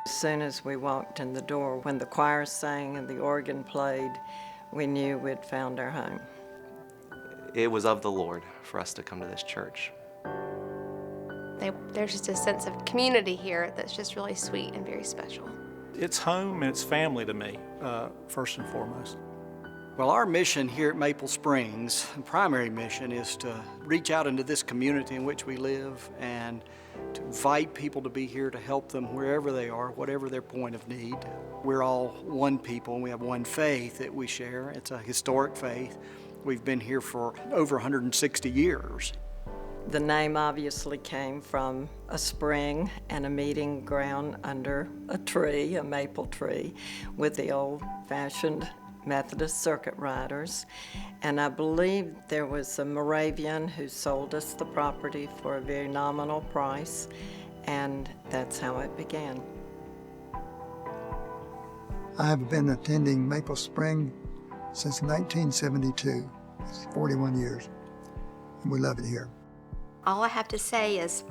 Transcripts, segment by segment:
As soon as we walked in the door, when the choir sang and the organ played, we knew we'd found our home. It was of the Lord for us to come to this church. There's just a sense of community here that's just really sweet and very special. It's home and it's family to me, first and foremost. Well, our mission here at Maple Springs, the primary mission, is to reach out into this community in which we live and to invite people to be here to help them wherever they are, whatever their point of need. We're all one people and we have one faith that we share. It's a historic faith. We've been here for over 160 years. The name obviously came from a spring and a meeting ground under a tree, a maple tree, with the old-fashioned Methodist circuit riders. And I believe there was a Moravian who sold us the property for a very nominal price, and that's how it began. I have been attending Maple Spring since 1972. It's 41 years, and we love it here. All I have to say is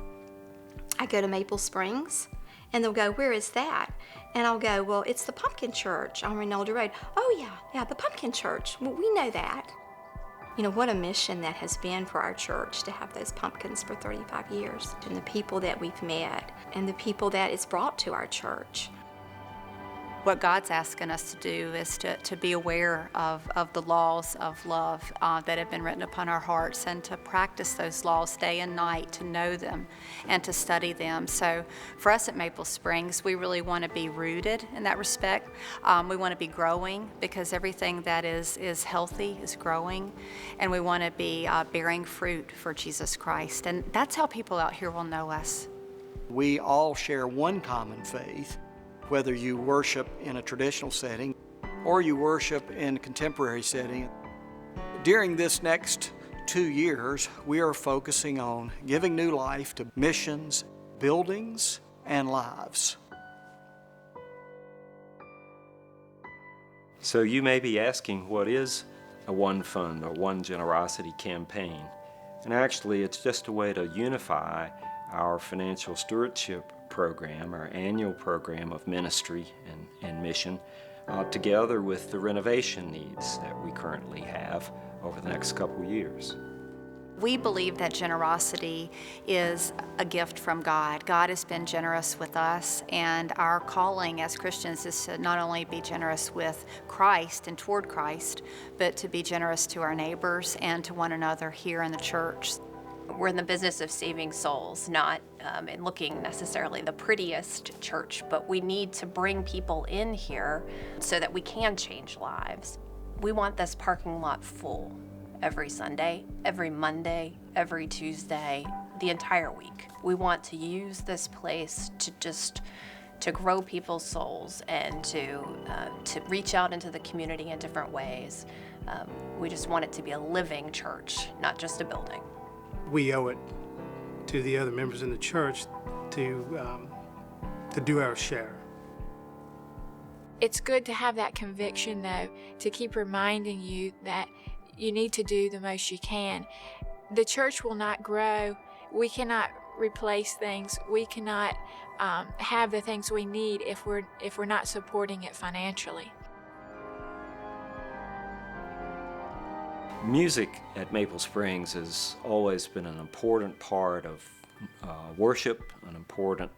I go to Maple Springs, and they'll go, "Where is that?" And I'll go, "Well, it's the Pumpkin Church on Rinaldi Road." "Oh, yeah, the Pumpkin Church. Well, we know that." You know, what a mission that has been for our church to have those pumpkins for 35 years. And the people that we've met, and the people that it's brought to our church. What God's asking us to do is to be aware of the laws of love that have been written upon our hearts, and to practice those laws day and night, to know them and to study them. So for us at Maple Springs, we really want to be rooted in that respect. We want to be growing, because everything that is healthy is growing, and we want to be bearing fruit for Jesus Christ. And that's how people out here will know us. We all share one common faith. Whether you worship in a traditional setting or you worship in a contemporary setting. During this next 2 years, we are focusing on giving new life to missions, buildings, and lives. So you may be asking, what is a one fund or one generosity campaign? And actually, it's just a way to unify our financial stewardship program, our annual program of ministry and mission, together with the renovation needs that we currently have over the next couple of years. We believe that generosity is a gift from God. God has been generous with us, and our calling as Christians is to not only be generous with Christ and toward Christ, but to be generous to our neighbors and to one another here in the church. We're in the business of saving souls, not in looking necessarily the prettiest church, but we need to bring people in here so that we can change lives. We want this parking lot full every Sunday, every Monday, every Tuesday, the entire week. We want to use this place to grow people's souls and to reach out into the community in different ways. We just want it to be a living church, not just a building. We owe it to the other members in the church to do our share. It's good to have that conviction, though, to keep reminding you that you need to do the most you can. The church will not grow. We cannot replace things. We cannot have the things we need if we're not supporting it financially. Music at Maple Springs has always been an important part of worship, an important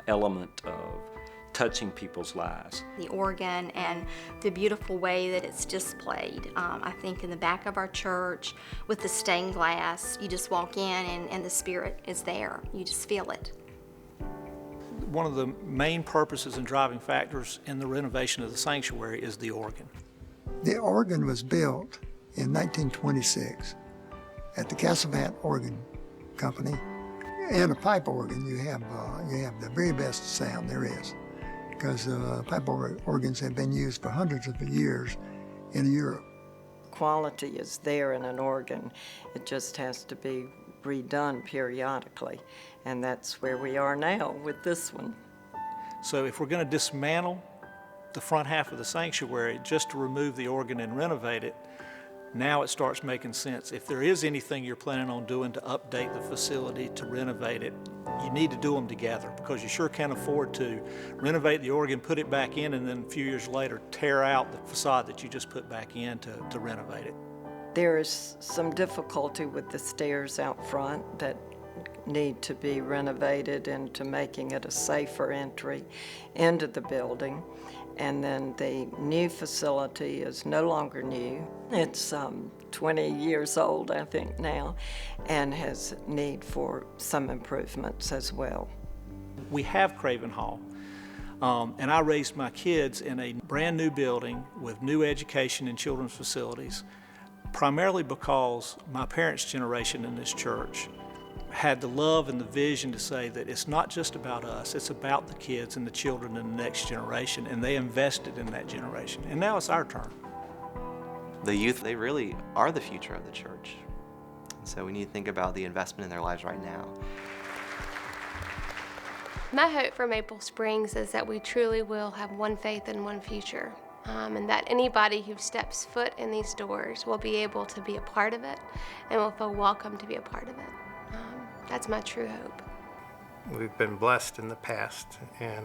element of touching people's lives. The organ and the beautiful way that it's displayed. I think in the back of our church with the stained glass, you just walk in and the Spirit is there. You just feel it. One of the main purposes and driving factors in the renovation of the sanctuary is the organ. The organ was built in 1926 at the Castlevat Organ Company. In a pipe organ, you have the very best sound there is, because pipe organs have been used for hundreds of years in Europe. Quality is there in an organ. It just has to be redone periodically, and that's where we are now with this one. So if we're going to dismantle the front half of the sanctuary just to remove the organ and renovate it, Now it starts making sense. If there is anything you're planning on doing to update the facility, to renovate it, you need to do them together, because you sure can't afford to renovate the organ, put it back in, and then a few years later tear out the facade that you just put back in to renovate it. There is some difficulty with the stairs out front that need to be renovated into making it a safer entry into the building. And then the new facility is no longer new. It's 20 years old, I think, now, and has need for some improvements as well. We have Craven Hall, and I raised my kids in a brand new building with new education and children's facilities, primarily because my parents' generation in this church had the love and the vision to say that it's not just about us, it's about the kids and the children in the next generation, and they invested in that generation. And now it's our turn. The youth, they really are the future of the church. And so we need to think about the investment in their lives right now. My hope for Maple Springs is that we truly will have one faith and one future, and that anybody who steps foot in these doors will be able to be a part of it and will feel welcome to be a part of it. That's my true hope. We've been blessed in the past, and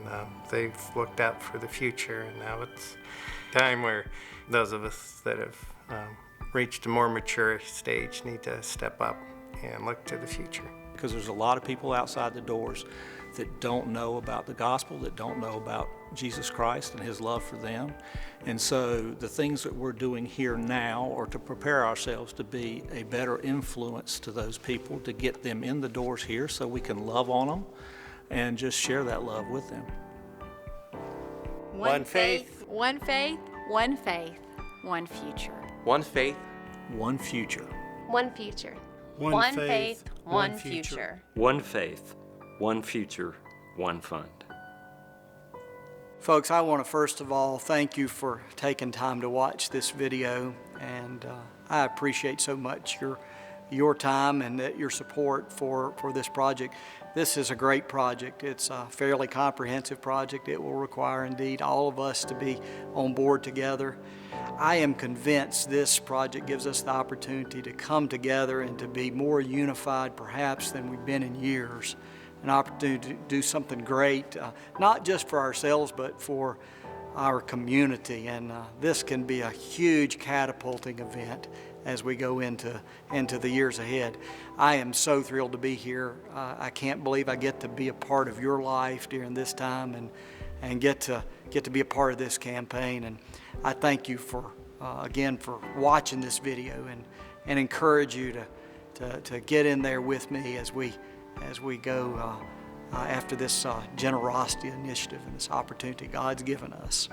they've looked out for the future, and now it's time where those of us that have reached a more mature stage need to step up and look to the future. Because there's a lot of people outside the doors that don't know about the gospel, that don't know about Jesus Christ and his love for them. And so the things that we're doing here now are to prepare ourselves to be a better influence to those people, to get them in the doors here so we can love on them and just share that love with them. One faith. One faith. One faith. One future. One faith. One future. One future. One faith, one future. One faith, one future, one fund. Folks, I want to first of all thank you for taking time to watch this video, and I appreciate so much your time and your support for this project. This is a great project. It's a fairly comprehensive project. It will require indeed all of us to be on board together. I am convinced this project gives us the opportunity to come together and to be more unified perhaps than we've been in years. An opportunity to do something great, not just for ourselves, but for our community. And this can be a huge catapulting event as we go into the years ahead. I am so thrilled to be here. I can't believe I get to be a part of your life during this time and get to be a part of this campaign. And I thank you for, again, for watching this video and encourage you to get in there with me as we go after this generosity initiative and this opportunity God's given us.